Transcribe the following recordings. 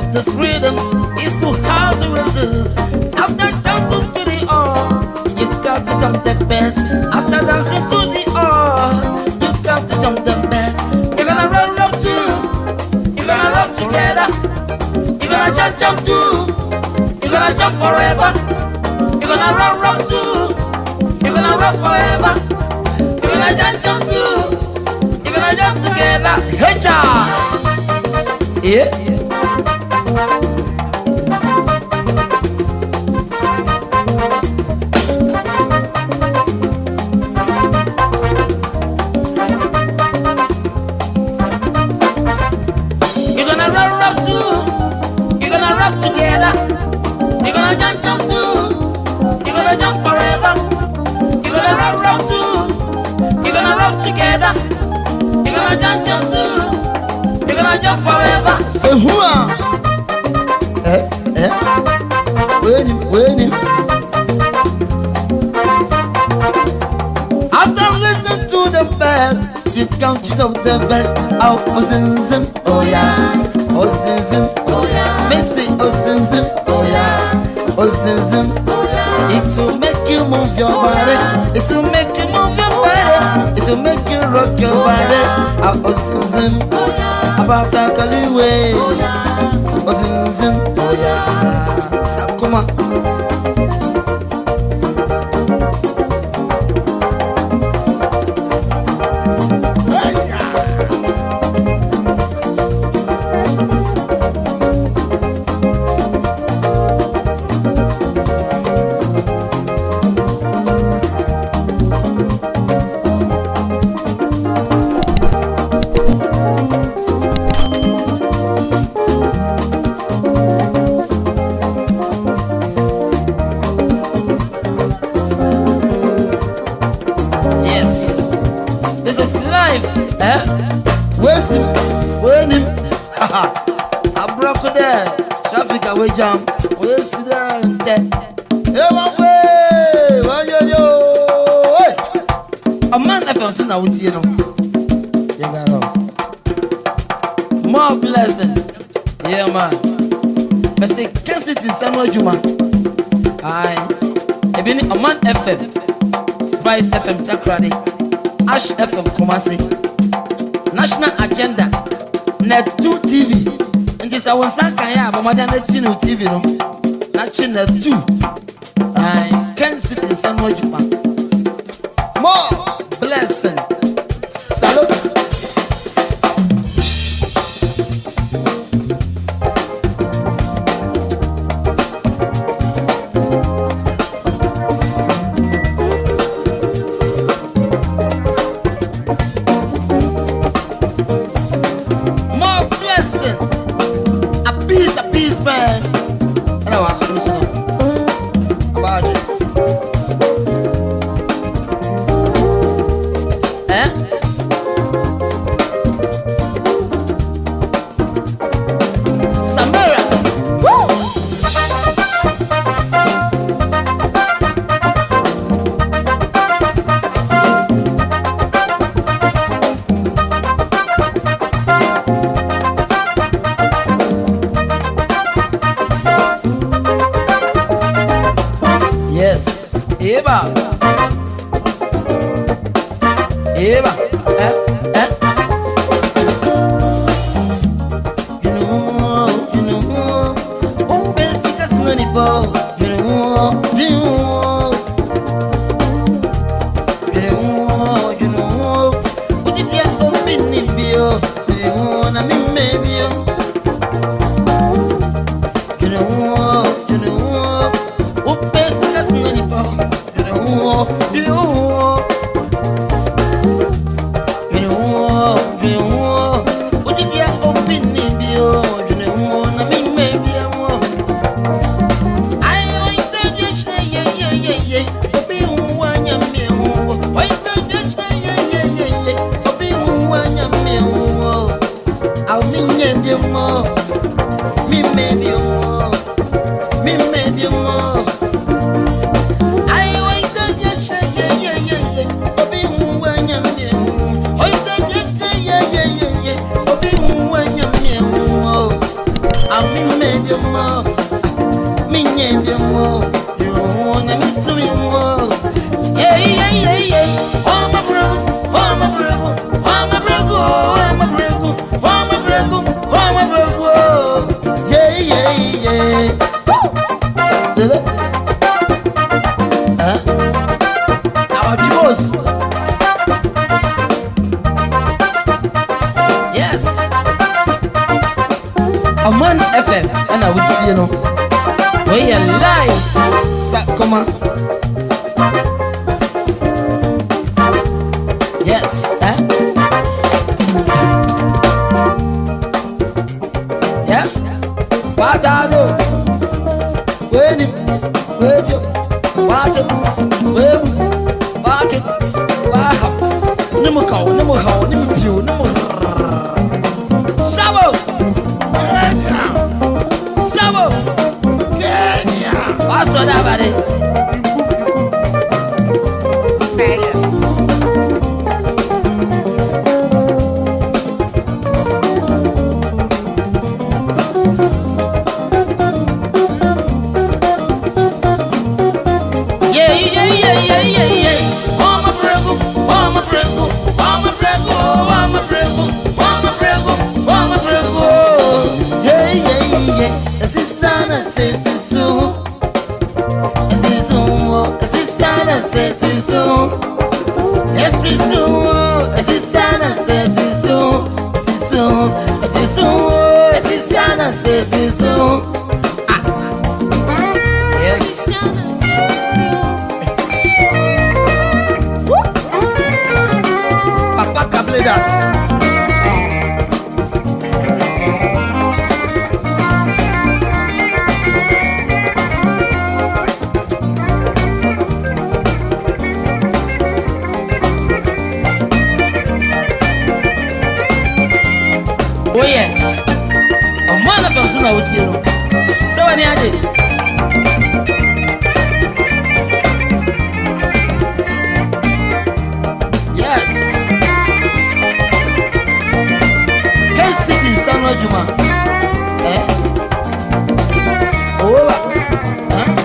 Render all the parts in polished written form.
of this rhythm is too hard to resist. After jumping to the all, you got to jump the best. After dancing to the all, you got to jump the best. You're gonna run up too. You're gonna run together. You're gonna jump too. You're gonna jump forever. You're gonna run too. You're gonna run forever. You're gonna jump too. You're gonna jump together. Hey, child. Yeah. You're gonna run too. You're gonna run together. You're gonna jump too. You're gonna jump forever. You're gonna run too. You're gonna run together. You're gonna jump too. You're gonna jump forever. Say who are? Wait. After listening to the best, you counted up the best. Oh, Ozinzim, oh yeah. Ozinzim, oh yeah. Missy, Ozinzim, oh yeah. Ozinzim, oh yeah. It will make you move your body. It will make you move your body. It will make you rock your body. Oh, Ozinzim, oh yeah. About Akali way. Oh yeah. Ozinzim, oh yeah. Sakuma. Jam, we sit down there. Hey, my way, hey. A man I found sitting out with you know. You got us. More blessings, yeah, man. I say, can't sit in Samuel Juma. Aye, a man FM, Spice FM Takrady, Ash FM Kumasi, National Agenda, Net 2 TV. This I was saying, but my dad channel TV no, not channel 2. I can't sit in some more Juma. More blessings. Salute. Eva, you know, oh, basic as no nipo, you know, what did you open in bio, you know, na me maybe, you know, oh, basic as no nipo, you know. I'm Oman FM and I would see you know. We are live. Come on. Yes, eh? Yeah. What I do? Wait, What? What? Wow. Number call, number view, number. Shabo. Shabo. What's on that, buddy? Oh yeah, a man of us now with you. So any idea? Yes. Can sit in San Juma. Eh? Oh, eh?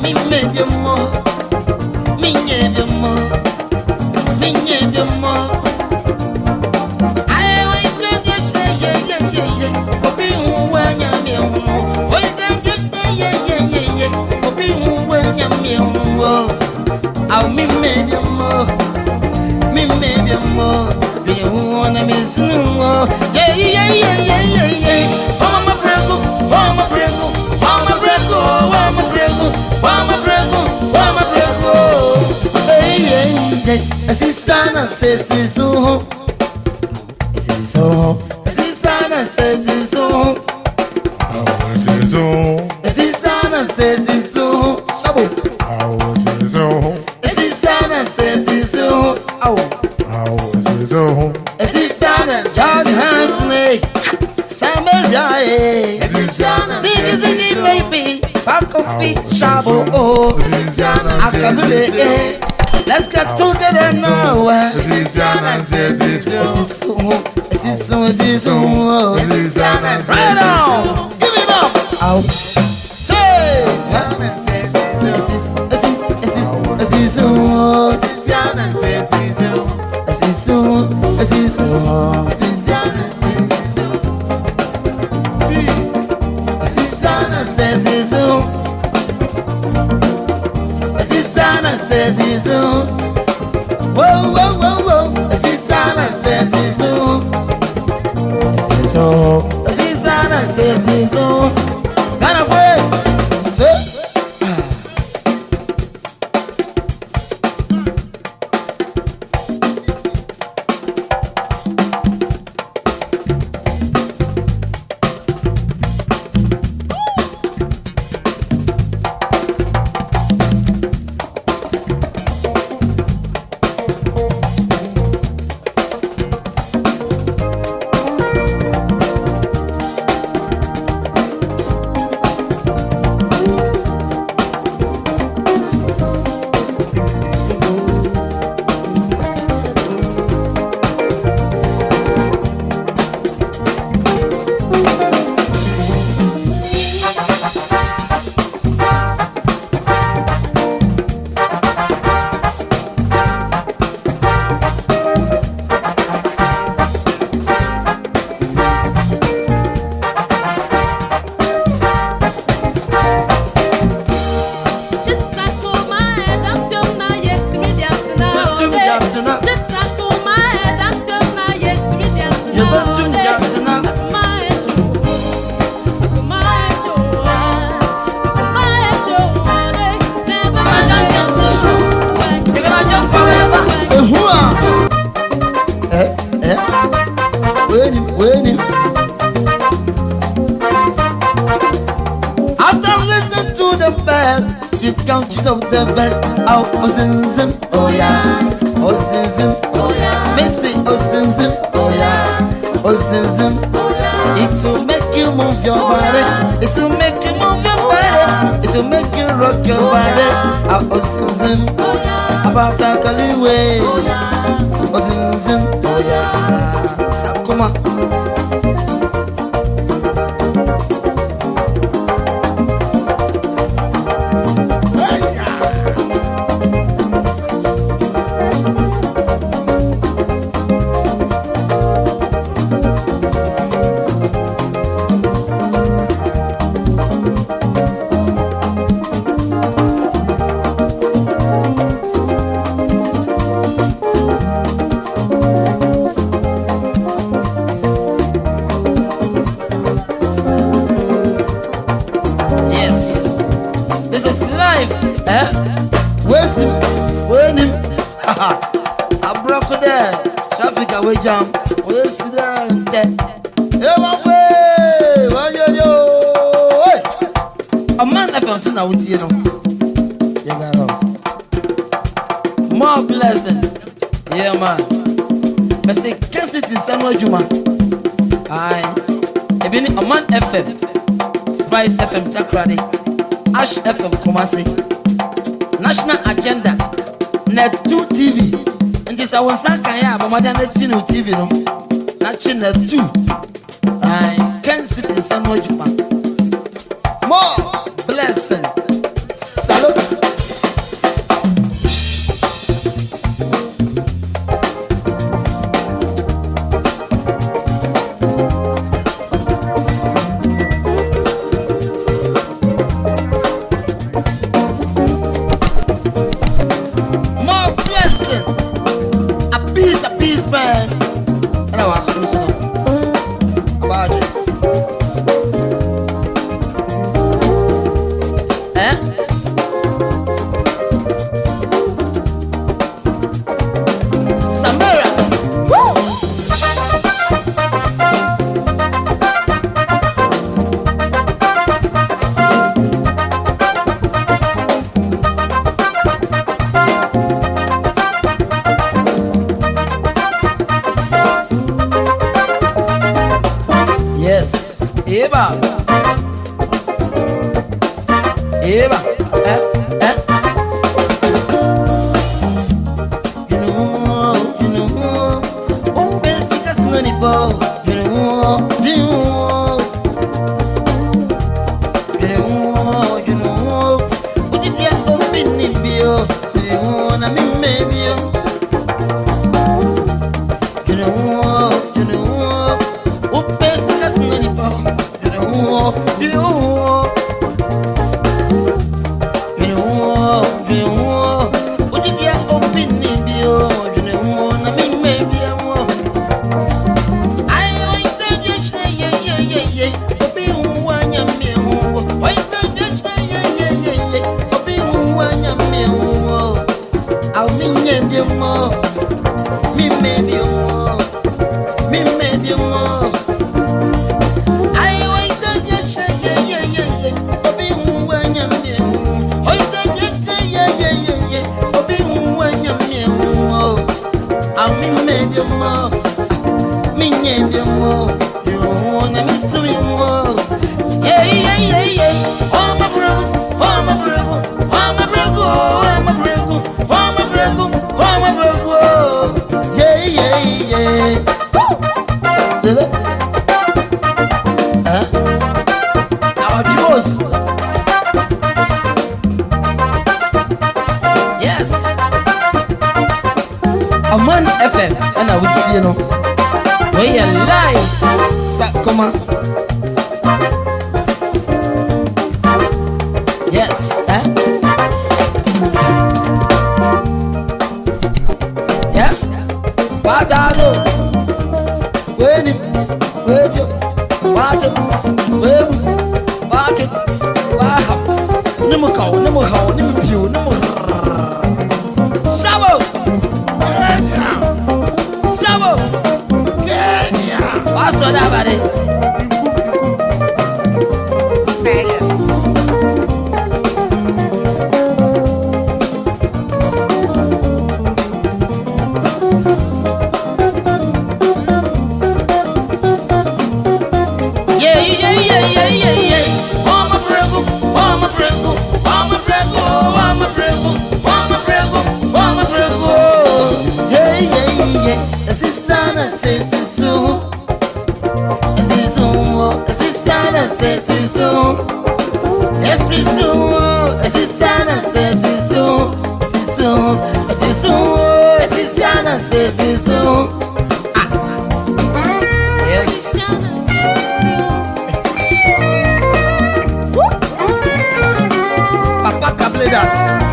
Me maybe more, me never more, me never more. I always said you say yeah. Obi when you me always said you say yeah. Obi when you me I'll me maybe more, me maybe more. Me wanna miss no yeah. Oh my brego, Esse sana se so, esse so, esse sana se so, esse sana se so, sabo, esse sana se so, esse sana John Hansley, Samaria, esse sana sing baby, back of feet sabo, akamule. Let's get together now. Right on. Give it up. Out. Say. selection of the best. Oh, Ozinzim, oh yeah. Ozinzim, oh yeah. Missy Ozinzim, oh yeah. Ozinzim, oh yeah. It will make you move your body. It will make you move your body. It will make you rock your body. Oh, Ozinzim, oh yeah. About a Kaliwe, oh yeah. Ozinzim, oh yeah. Sakuma. Jam, we sit down. Hey, my way, what you do? A man I found now with you know. You got us. More blessings, yeah, man. I say, can't sit in Samuel Juma. Aye, I've been a man FM, Spice FM Takradi, Ash FM Kumasi, National Agenda, Net 2 TV. I was a kaya, but my dad chino TV no. Not chino 2. I can't sit in some more Japan. More blessings. Salute. Sisu, Sisiana, Sisu. Yes. Papa can play that.